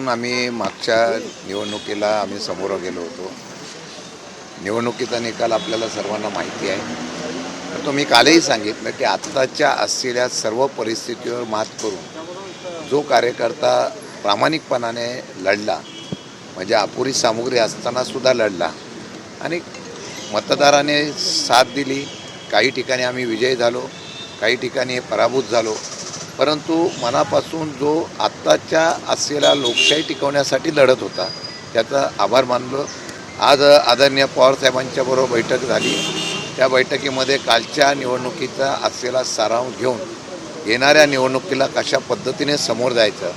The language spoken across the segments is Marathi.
वर्षापासून आम्ही मागच्या निवडणुकीला आम्ही समोर गेलो होतो. निवडणुकीचा निकाल आपल्याला सर्वांना माहिती आहे. तर तो मी कालही सांगितलं की आत्ताच्या असलेल्या सर्व परिस्थितीवर मात करून जो कार्यकर्ता प्रामाणिकपणाने लढला, म्हणजे अपुरी सामुग्री असतानासुद्धा लढला आणि मतदाराने साथ दिली. काही ठिकाणी आम्ही विजयी झालो, काही ठिकाणी पराभूत झालो, परंतु मनापासून जो आत्ताच्या असलेल्या लोकशाही टिकवण्यासाठी लढत होता त्याचा आभार मानलो. आज आदरणीय पवारसाहेबांच्याबरोबर बैठक झाली. त्या बैठकीमध्ये कालच्या निवडणुकीचा असलेला सारांश घेऊन येणाऱ्या निवडणुकीला कशा पद्धतीने समोर जायचं,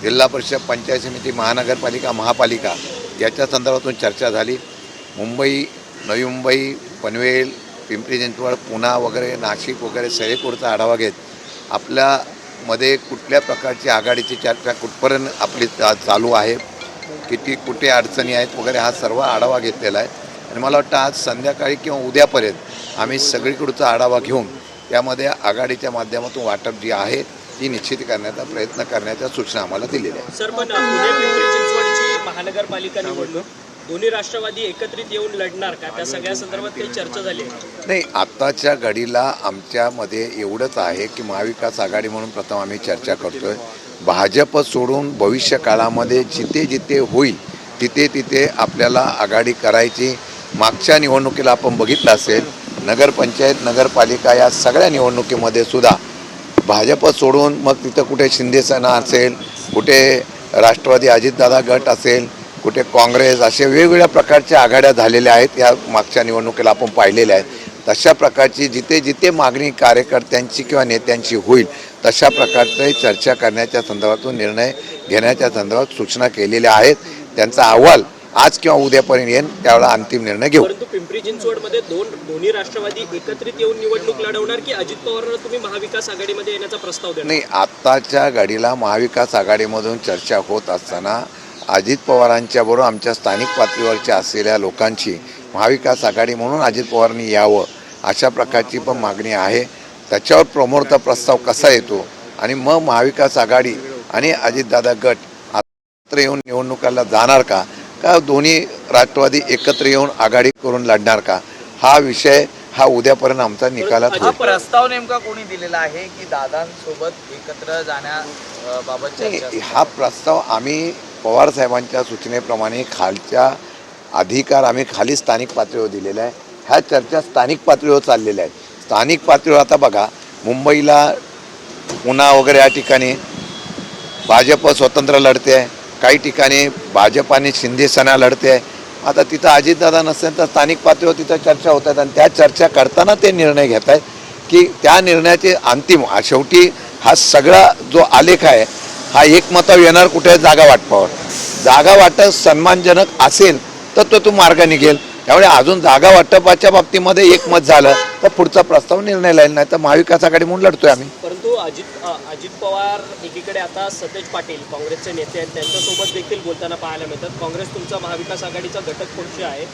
जिल्हा परिषद, पंचायत समिती, महानगरपालिका, महापालिका याच्या संदर्भातून चर्चा झाली. मुंबई, नवी मुंबई, पनवेल, पिंपरी चिंचवड, पुणा वगैरे, नाशिक वगैरे सगळीकडचा आढावा घेत आपल्यामध्ये कुठल्या प्रकारची आघाडीची चर्चा कुठपर्यंत आपली चालू आहे, कुठे अडचणी आहेत वगैरे हा सर्व आढावा घेतलेला आहे. आणि मला वाटतं आज संध्याकाळी किंवा उद्यापर्यंत आम्ही सगळीकडचा आढावा घेऊन त्यामध्ये आघाडीच्या माध्यमातून वाटप जी आहे ती निश्चित करण्याचा प्रयत्न करण्याच्या सूचना आम्हाला दिलेल्या आहेत. सर, पण पुणे पिंपरी चिंचवडची महानगरपालिका निवडणूक दोन्ही राष्ट्रवादी एकत्रित येऊन लढणार का, त्या सगळ्या संदर्भात काही चर्चा झाली आहे? नाही, आत्ताच्या घडीला आमच्यामध्ये एवढंच आहे की महाविकास आघाडी म्हणून प्रथम आम्ही चर्चा करतोय. भाजप सोडून भविष्य काळामध्ये जिथे जिथे होईल तिथे तिथे आपल्याला आघाडी करायची. मागच्या निवडणुकीला आपण बघितलं असेल, नगरपंचायत, नगरपालिका या सगळ्या निवडणुकीमध्ये सुद्धा भाजप सोडून मग तिथं कुठे शिंदेसेना असेल, कुठे राष्ट्रवादी अजितदादा गट असेल, कुठे काँग्रेस, असे वेगवेगळ्या प्रकारच्या आघाड्या झालेल्या आहेत. या मागच्या निवडणुकीला आपण पाहिलेल्या आहेत. तशा प्रकारची जिथे जिथे मागणी कार्यकर्त्यांची किंवा नेत्यांची होईल तशा प्रकारचे चर्चा करण्याच्या संदर्भातून निर्णय घेण्याच्या संदर्भात सूचना केलेल्या आहेत. त्यांचा अहवाल आज किंवा उद्यापर्यंत येईल, त्यावेळेला अंतिम निर्णय घेऊ. परंतु पिंपरी चिंचवडमध्ये दोन्ही राष्ट्रवादी एकत्रित येऊन निवडणूक लढवणार की अजित पवारांना तुम्ही महाविकास आघाडीमध्ये येण्याचा प्रस्ताव देणार? नाही, आत्ताच्या घडीला महाविकास आघाडीमधून चर्चा होत असताना अजित पवारांच्या बरोबर आमच्या स्थानिक पातळीवरच्या असलेल्या लोकांची महाविकास आघाडी म्हणून अजित पवारांनी यावं अशा प्रकारची पण मागणी आहे. त्याच्यावर प्रमोर्थ प्रस्ताव कसा येतो आणि मग महाविकास आघाडी आणि अजितदादा गट एकत्र येऊन निवडणुकाला जाणार का दोन्ही राष्ट्रवादी एकत्र येऊन आघाडी करून लढणार का, हा विषय हा उद्यापर्यंत आमचा निकालात होईल. हा प्रस्ताव नेमका कोणी दिलेला आहे की दादांसोबत एकत्र जाण्याबाबत? हा प्रस्ताव आम्ही पवार साहेबांच्या सूचनेप्रमाणे खालच्या अधिकार आम्ही खाली स्थानिक पातळीवर दिलेला आहे. ह्या चर्चा स्थानिक पातळीवर चाललेल्या आहेत. स्थानिक पातळीवर आता बघा, मुंबईला, पुणा वगैरे या ठिकाणी भाजप स्वतंत्र लढते आहे, काही ठिकाणी भाजप आणि शिंदेसेना लढते आहे. आता तिथं अजितदादा नसेल तर स्थानिक पातळीवर तिथं चर्चा होत आहेत आणि त्या चर्चा करताना ते निर्णय घेत आहेत की त्या निर्णयाचे अंतिम शेवटी हा सगळा जो आलेख आहे हा एकमतावर येणार कुठे जागा वाटपावर. जागा वाटप सन्मानजनक असेल तर तो मार्ग निघेल. त्यामुळे अजून जागा वाटपाच्या बाबतीमध्ये एकमत झालं तर पुढचा प्रस्ताव निर्णय लागेल, नाही तर महाविकास आघाडी म्हणून लढतोय आम्ही. परंतु अजित पवार एकीकडे आता सतेज पाटील काँग्रेसचे नेते आहेत, त्यांच्यासोबत देखील बोलताना पाहायला मिळतात. काँग्रेस तुमचा महाविकास आघाडीचा घटक पक्ष आहे,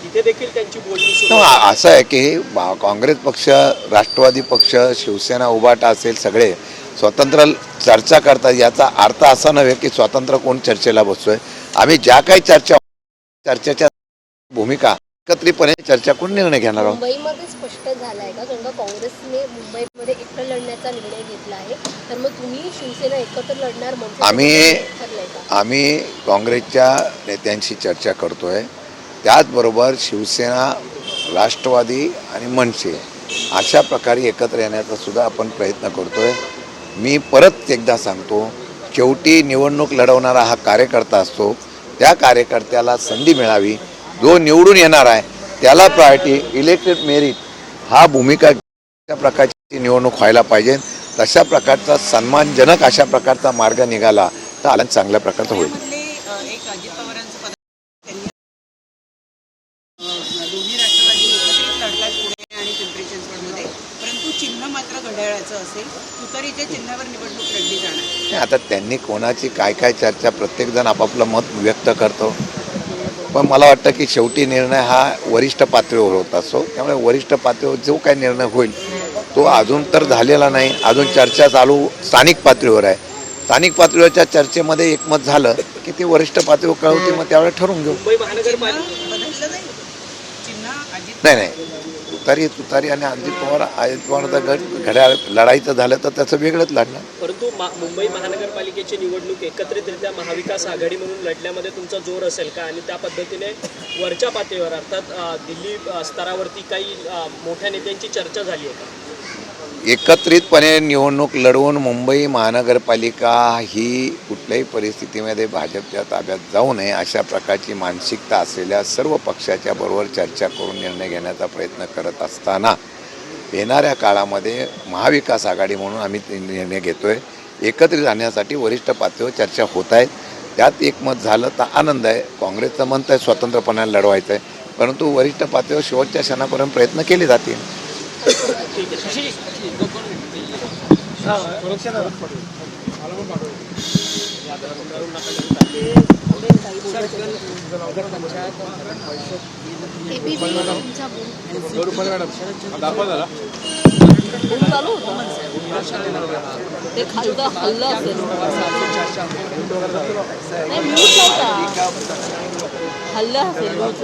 तिथे देखील त्यांची बोलणी सुरू आहे. असं आहे की काँग्रेस पक्ष, राष्ट्रवादी पक्ष, शिवसेना, उभाटा असेल, सगळे स्वतंत्र चर्चा करतात. याचा अर्थ असा नव्हे की स्वतंत्र कोण चर्चेला बसतोय. आम्ही ज्या काही चर्चेच्या भूमिका एकत्रितपणे चर्चा करून निर्णय घेणार आहोत. मुंबईमध्ये स्पष्ट झालं आहे का, कारण का काँग्रेसने मुंबईमध्ये एकटं लढण्याचा निर्णय घेतला आहे, तर मग तुम्ही शिवसेना एकत्र लढणार म्हणजे आम्ही काँग्रेसच्या नेत्यांशी चर्चा करतोय. त्याचबरोबर शिवसेना, राष्ट्रवादी आणि मनसे अशा प्रकारे एकत्र येण्याचा सुद्धा आपण प्रयत्न करतोय. मी परत एकदा सांगतो, शेवटी निवडणूक लढवणारा हा कार्यकर्ता असतो. त्या कार्यकर्त्याला संधी मिळावी, जो निवडून येणार आहे त्याला प्रायोरिटी, इलेक्टेड मेरिट हा भूमिका त्या प्रकारची निवडणूक व्हायला पाहिजे. तशा प्रकारचा सन्मानजनक अशा प्रकारचा मार्ग निघाला तर आला चांगल्या प्रकारचा होईल. एक अजित पवारांचं पद दोन्ही राष्ट्रवादी एकत्रित लढतात पुणे आणि पिंपरी चिंचवडमध्ये, परंतु चिन्ह मात्र घड्याळाचं असेल. तुतारीच्या चिन्हावर निवडणूक लढली जाणार. आता त्यांनी कोणाची काय काय चर्चा, प्रत्येकजण आपापलं मत व्यक्त करतो, पण मला वाटतं की शेवटी निर्णय हा वरिष्ठ पातळीवर होत असतो. त्यामुळे वरिष्ठ पातळीवर जो काही निर्णय होईल तो अजून तर झालेला नाही. अजून चर्चा चालू स्थानिक पातळीवर आहे. स्थानिक पातळीवरच्या चर्चेमध्ये एकमत झालं की की ते वरिष्ठ पातळीवर कळवते, मग त्यावेळेला ठरवून घेऊ. मुंबई महानगरपालिका बदललं जाईल चिन्ह अजित नाही तुतारी आणि अजित पवारचा गट घड्याळ लढायचं झालं तर त्याचं वेगळंच लढणार. परंतु मुंबई महानगरपालिकेची निवडणूक एकत्रितरित्या महाविकास आघाडी म्हणून लढण्यामध्ये तुमचा जोर असेल का? आणि त्या पद्धतीने वरच्या पातळीवर अर्थात दिल्ली स्तरावरती काही मोठ्या नेत्यांची चर्चा झाली आहे का? एकत्रितपणे निवडणूक लढवून मुंबई महानगरपालिका ही कुठल्याही परिस्थितीमध्ये भाजपच्या ताब्यात जाऊ नये अशा प्रकारची मानसिकता असलेल्या सर्व पक्षाच्या बरोबर चर्चा करून निर्णय घेण्याचा प्रयत्न करत असताना येणाऱ्या काळामध्ये महाविकास आघाडी म्हणून आम्ही ते निर्णय घेतो आहे. एकत्रित आणण्यासाठी वरिष्ठ पातळीवर चर्चा होत आहेत. त्यात एकमत झालं तर आनंद आहे. काँग्रेसचं म्हणत आहे स्वतंत्रपणाने लढवायचं आहे, परंतु वरिष्ठ पातळीवर शेवटच्या क्षणापर्यंत प्रयत्न केले जातील. ठीक आहे. ते खालचं हल्लं असेल नाही, न्यूज नव्हता. हल्लं असेल न्यूज.